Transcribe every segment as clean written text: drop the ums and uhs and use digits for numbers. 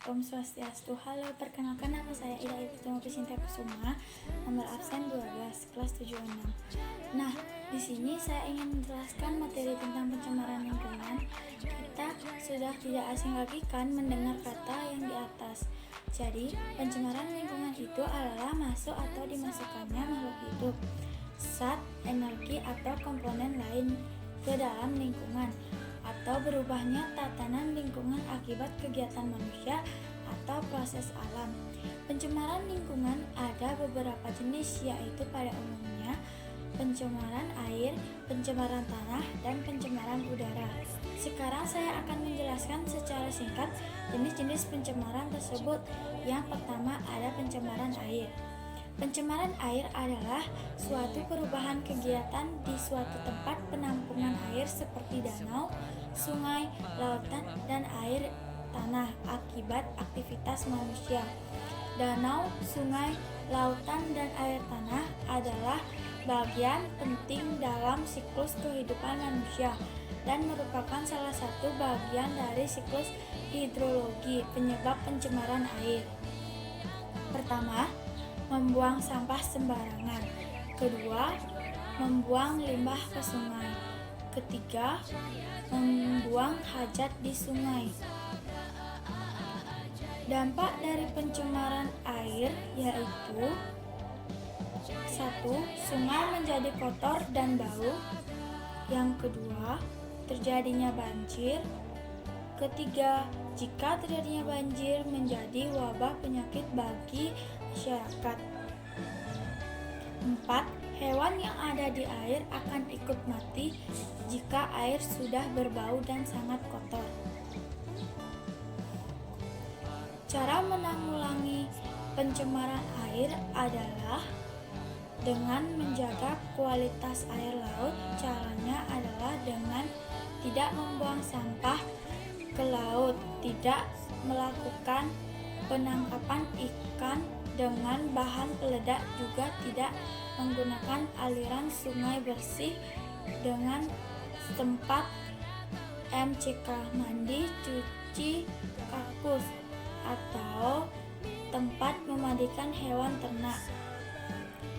Om Swastiastu. Halo, perkenalkan nama saya Ida Ibtu Sinta Kusuma, nomor absen 12, kelas 76. Nah, di sini saya ingin menjelaskan materi tentang pencemaran lingkungan. Kita sudah tidak asing lagi kan mendengar kata yang di atas. Jadi, pencemaran lingkungan itu adalah masuk atau dimasukkannya makhluk hidup, zat, energi, atau komponen lain ke dalam lingkungan, atau berubahnya tatanan lingkungan akibat kegiatan manusia atau proses alam. Pencemaran lingkungan ada beberapa jenis, yaitu pada umumnya pencemaran air, pencemaran tanah, dan pencemaran udara. Sekarang saya akan menjelaskan secara singkat jenis-jenis pencemaran tersebut. Yang pertama ada pencemaran air. Pencemaran air adalah suatu perubahan kegiatan di suatu tempat penampungan air seperti danau, sungai, lautan, dan air tanah akibat aktivitas manusia. Danau, sungai, lautan, dan air tanah adalah bagian penting dalam siklus kehidupan manusia dan merupakan salah satu bagian dari siklus hidrologi penyebab pencemaran air. Pertama, membuang sampah sembarangan. Kedua, membuang limbah ke sungai. Ketiga, membuang hajat di sungai. Dampak dari pencemaran air yaitu 1. Sungai menjadi kotor dan bau. Yang kedua, terjadinya banjir. Ketiga, jika terjadinya banjir menjadi wabah penyakit bagi masyarakat. 4. Hewan yang ada di air akan ikut mati jika air sudah berbau dan sangat kotor. Cara menanggulangi pencemaran air adalah dengan menjaga kualitas air laut. Caranya adalah dengan tidak membuang sampah ke laut, tidak melakukan penangkapan ikan dengan bahan peledak, juga tidak menggunakan aliran sungai bersih dengan tempat MCK, mandi, cuci kakus, atau tempat memandikan hewan ternak.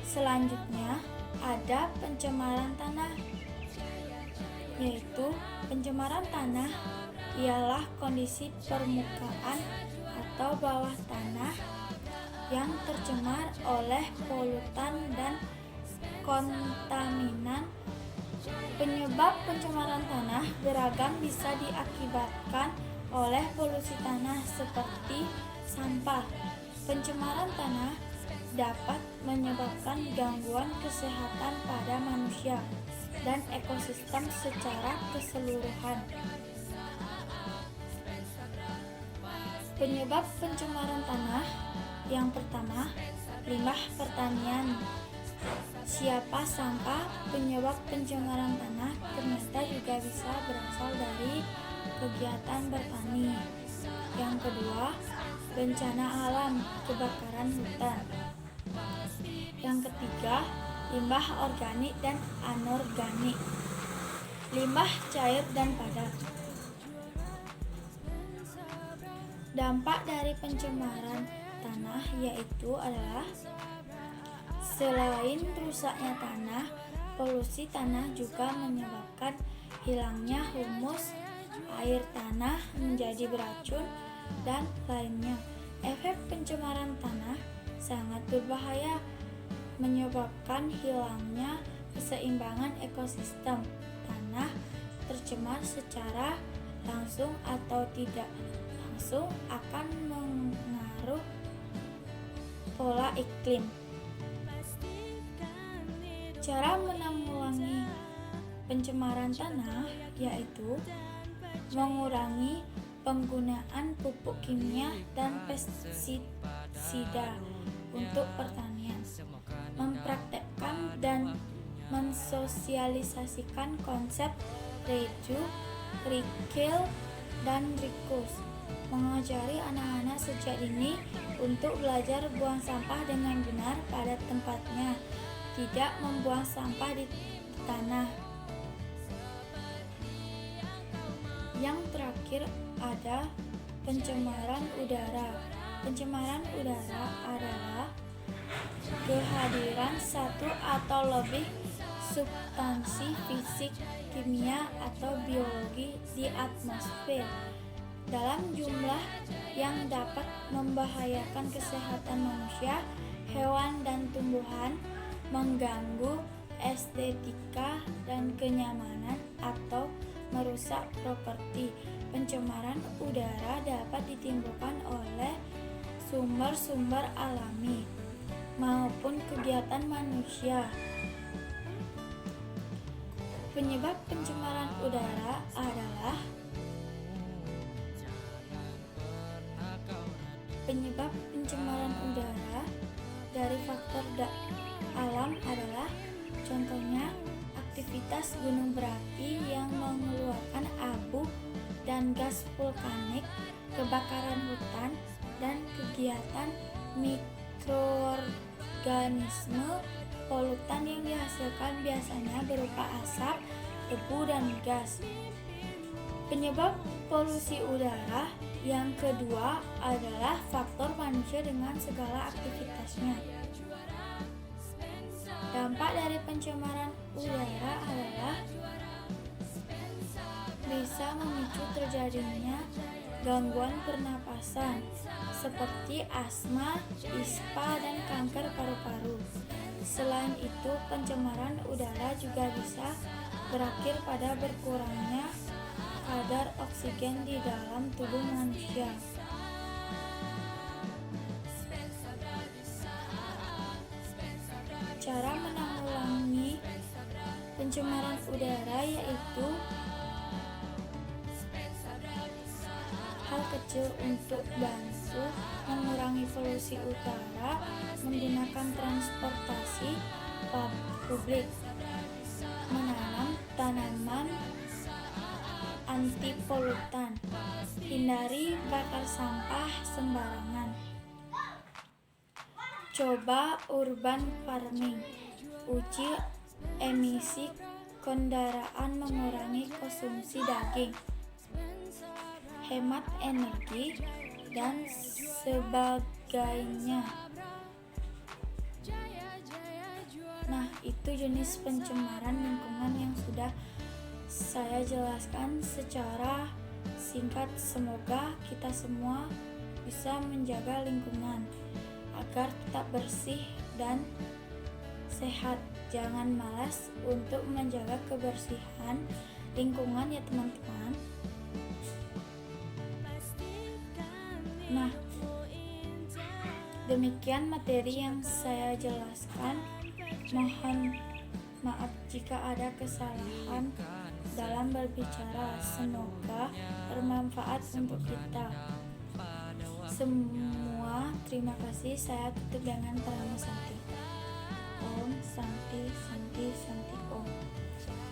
Selanjutnya ada pencemaran tanah, yaitu pencemaran tanah ialah kondisi permukaan atau bawah tanah yang tercemar oleh polutan dan kontaminan. Penyebab pencemaran tanah beragam, bisa diakibatkan oleh polusi tanah seperti sampah. Pencemaran tanah dapat menyebabkan gangguan kesehatan pada manusia dan ekosistem secara keseluruhan. Penyebab pencemaran tanah yang pertama, limbah pertanian. Siapa sangka penyebab pencemaran tanah ternyata juga bisa berasal dari kegiatan bertani. Yang kedua, bencana alam, kebakaran hutan. Yang ketiga, limbah organik dan anorganik, limbah cair dan padat. Dampak dari pencemaran tanah yaitu adalah selain rusaknya tanah, polusi tanah juga menyebabkan hilangnya humus, air tanah menjadi beracun, dan lainnya. Efek pencemaran tanah sangat berbahaya, menyebabkan hilangnya keseimbangan ekosistem. Tanah tercemar secara langsung atau tidak langsung akan mengaruh pola iklim. Cara menanggulangi pencemaran tanah yaitu mengurangi penggunaan pupuk kimia dan pestisida untuk pertanian, mempraktekkan dan mensosialisasikan konsep reuse, recycle, dan reuse, mengajari anak-anak sejak dini untuk belajar buang sampah dengan benar pada tempatnya, tidak membuang sampah di tanah. Yang terakhir ada Pencemaran udara. Pencemaran udara adalah kehadiran satu atau lebih substansi fisik, kimia, atau biologi di atmosfer dalam jumlah yang dapat membahayakan kesehatan manusia, hewan, dan tumbuhan, mengganggu estetika dan kenyamanan, atau merusak properti. Pencemaran udara dapat ditimbulkan oleh sumber-sumber alami maupun kegiatan manusia. Penyebab pencemaran udara adalah dari faktor alam adalah contohnya aktivitas gunung berapi yang mengeluarkan abu dan gas vulkanik, kebakaran hutan, dan kegiatan mikroorganisme. Polutan yang dihasilkan biasanya berupa asap, debu, dan gas. Penyebab polusi udara yang kedua adalah faktor manusia dengan segala aktivitasnya. Dampak dari pencemaran udara adalah bisa memicu terjadinya gangguan pernapasan seperti asma, ispa, dan kanker paru-paru. Selain itu, pencemaran udara juga bisa berakhir pada berkurangnya kadar oksigen di dalam tubuh manusia. Cara menanggulangi pencemaran udara yaitu hal kecil untuk bantu mengurangi polusi udara, menggunakan transportasi publik, menanam tanaman anti polutan, hindari bakar sampah sembarangan. Coba urban farming, uji emisi kendaraan, mengurangi konsumsi daging, hemat energi, dan sebagainya. Nah, itu jenis pencemaran lingkungan yang sudah saya jelaskan secara singkat. Semoga kita semua bisa menjaga lingkungan agar tetap bersih dan sehat. Jangan malas untuk menjaga kebersihan lingkungan ya teman-teman. Nah, demikian materi yang saya jelaskan. Mohon maaf jika ada kesalahan dalam berbicara. Semoga bermanfaat untuk kita semua. Terima kasih. Saya tutup dengan pranama Santi. Om Santi Santi Santi Om.